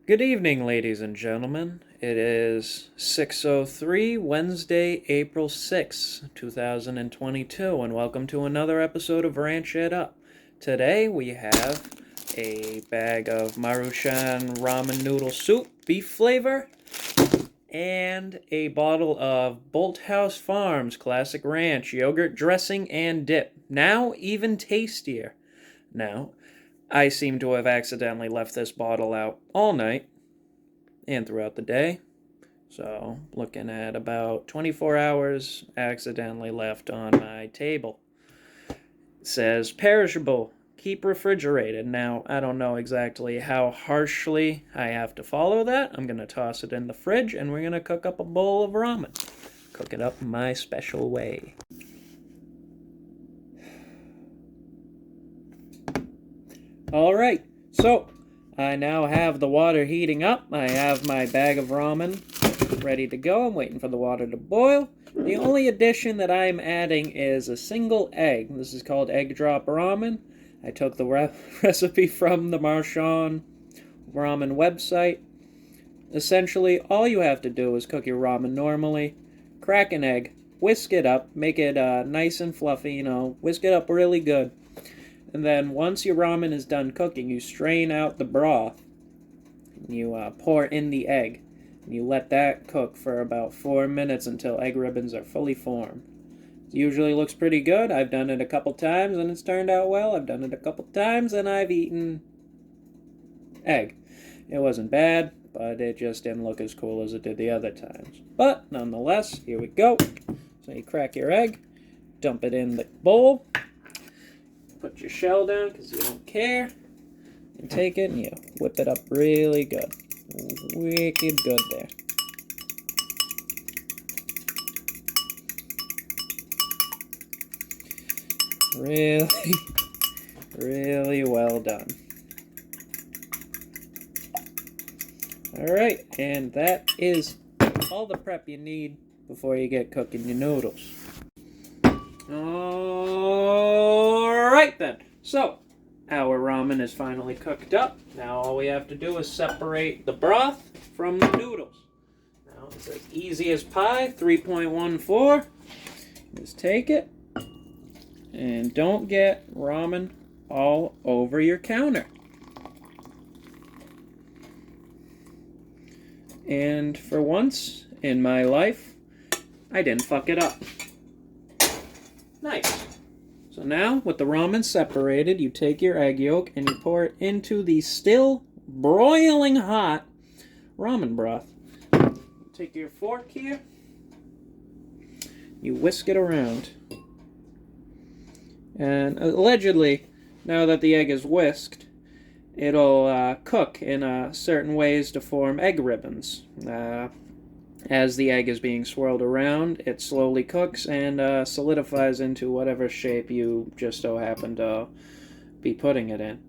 Good evening, ladies and gentlemen. It is 6:03, Wednesday, April 6th, 2022, and welcome to another episode of Ranch It Up. Today we have a bag of Maruchan ramen noodle soup, beef flavor, and a bottle of Bolthouse Farms Classic Ranch yogurt dressing and dip. Now even tastier. Now, I seem to have accidentally left this bottle out all night and throughout the day. So, looking at about 24 hours accidentally left on my table. It says perishable, keep refrigerated. Now, I don't know exactly how harshly I have to follow that. I'm going to toss it in the fridge and we're going to cook up a bowl of ramen. Cook it up my special way. Alright, so I now have the water heating up. I have my bag of ramen ready to go. I'm waiting for the water to boil. The only addition that I'm adding is a single egg. This is called egg drop ramen. I took the recipe from the Maruchan ramen website. Essentially, all you have to do is cook your ramen normally, crack an egg, whisk it up, make it nice and fluffy, whisk it up really good. And then once your ramen is done cooking, you strain out the broth. And you pour in the egg. And you let that cook for about 4 minutes until egg ribbons are fully formed. It usually looks pretty good. I've done it a couple times and it's turned out well. I've done it a couple times and I've eaten egg. It wasn't bad, but it just didn't look as cool as it did the other times. But nonetheless, here we go. So you crack your egg, dump it in the bowl. Put your shell down because you don't care. And take it and you whip it up really good. Wicked good there. Really, really well done. Alright, and that is all the prep you need before you get cooking your noodles. Alright then, so our ramen is finally cooked up. Now all we have to do is separate the broth from the noodles. Now it's as easy as pie, 3.14. Just take it and don't get ramen all over your counter. And for once in my life, I didn't fuck it up. Nice. So now, with the ramen separated, you take your egg yolk and you pour it into the still broiling hot ramen broth. Take your fork here, you whisk it around. And allegedly, now that the egg is whisked, it'll cook in certain ways to form egg ribbons. As the egg is being swirled around, it slowly cooks and solidifies into whatever shape you just so happen to be putting it in.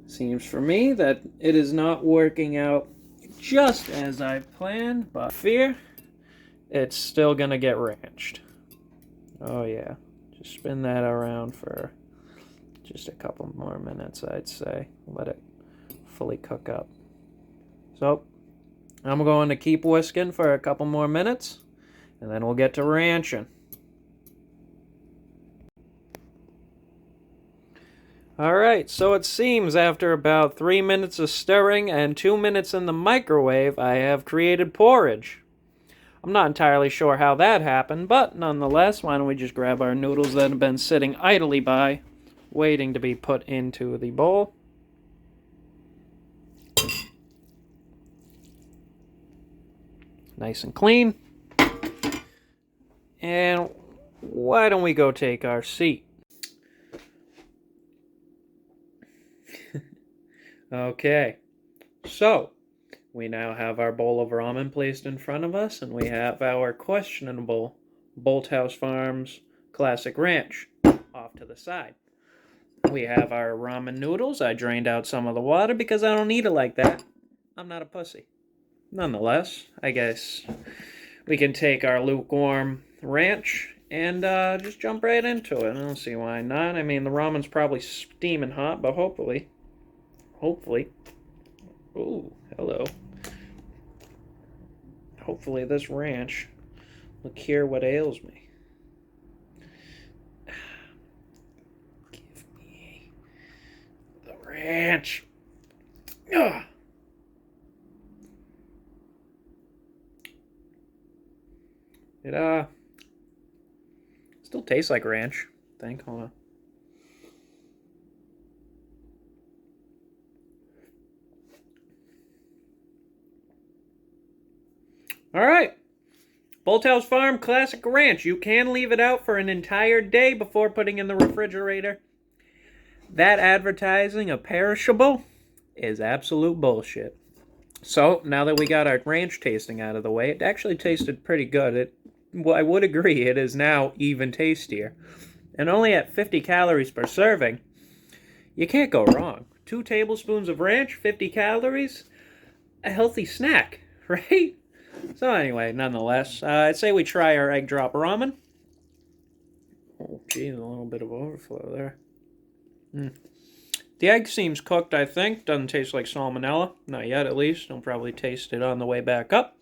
Seems for me that it is not working out just as I planned, but fear, it's still gonna get ranched. Oh yeah, just spin that around for just a couple more minutes, I'd say. Let it fully cook up. So, I'm going to keep whisking for a couple more minutes, and then we'll get to ranching. Alright, so it seems after about 3 minutes of stirring and 2 minutes in the microwave, I have created porridge. I'm not entirely sure how that happened, but nonetheless, why don't we just grab our noodles that have been sitting idly by, waiting to be put into the bowl. Nice and clean. And why don't we go take our seat? Okay, so we now have our bowl of ramen placed in front of us, and we have our questionable Bolthouse Farms Classic Ranch off to the side. We have our ramen noodles. I drained out some of the water because I don't eat it like that. I'm not a pussy. Nonetheless, I guess we can take our lukewarm ranch and just jump right into it. I don't see why not. I mean, the ramen's probably steaming hot, but hopefully, Ooh, hello. Hopefully this ranch will cure what ails me. Give me the ranch. Ugh. It still tastes like ranch, I think. Hold on. All right. Bolthouse Farm Classic Ranch. You can leave it out for an entire day before putting in the refrigerator. That advertising of perishable is absolute bullshit. So, now that we got our ranch tasting out of the way, it actually tasted pretty good. Well, I would agree, it is now even tastier. And only at 50 calories per serving, you can't go wrong. 2 tablespoons of ranch, 50 calories, a healthy snack, right? So anyway, nonetheless, I'd say we try our egg drop ramen. Oh, geez, a little bit of overflow there. The egg seems cooked, I think. Doesn't taste like salmonella. Not yet, at least. I'll probably taste it on the way back up.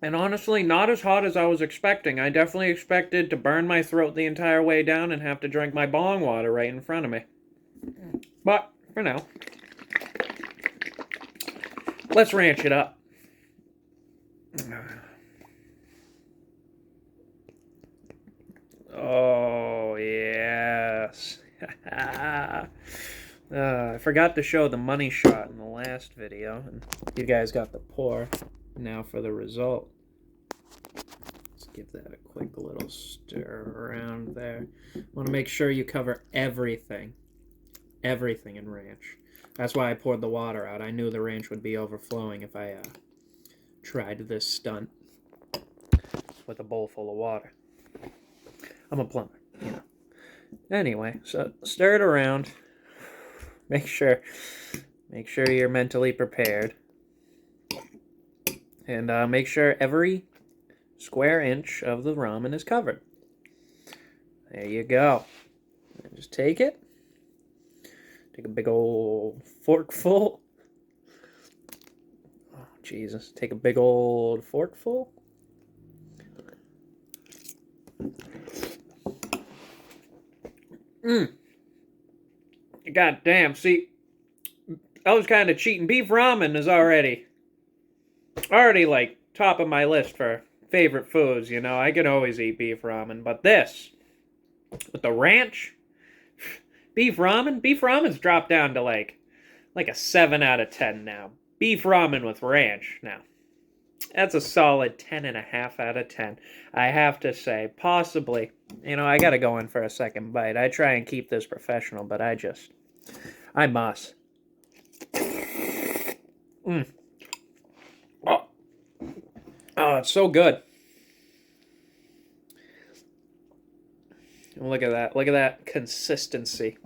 And honestly, not as hot as I was expecting. I definitely expected to burn my throat the entire way down and have to drink my bong water right in front of me. But, for now, let's ranch it up. Oh, yes. I forgot to show the money shot in the last video, and you guys got the pour. Now for the result. Let's give that a quick little stir around there. Want to make sure you cover everything. Everything in ranch. That's why I poured the water out. I knew the ranch would be overflowing if I tried this stunt with a bowl full of water. I'm a plumber, you know. Anyway, so stir it around. Make sure you're mentally prepared. And make sure every square inch of the ramen is covered. There you go. And just take it. Take a big old forkful. Oh, Jesus. Take a big old forkful. God damn, see, I was kind of cheating. Beef ramen is already like top of my list for favorite foods, you know. I can always eat beef ramen, but this with the ranch, beef ramen's dropped down to like a 7 out of 10 now. Beef ramen with ranch now. That's a solid 10.5 out of 10. I have to say, possibly, you know, I gotta go in for a second bite. I try and keep this professional, but I must. Oh, it's so good. Look at that. Look at that consistency.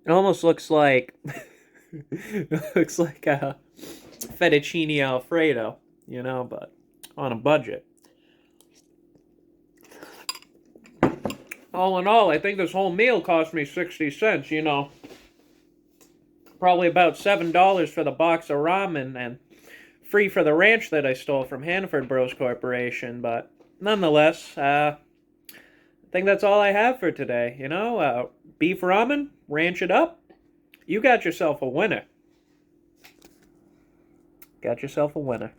It almost looks like it looks like a fettuccine alfredo, you know, but on a budget. All in all, I think this whole meal cost me 60 cents, you know. Probably about $7 for the box of ramen and free for the ranch that I stole from Hanford Bros Corporation, but nonetheless, I think that's all I have for today, you know. Beef ramen, ranch it up. You got yourself a winner. Got yourself a winner.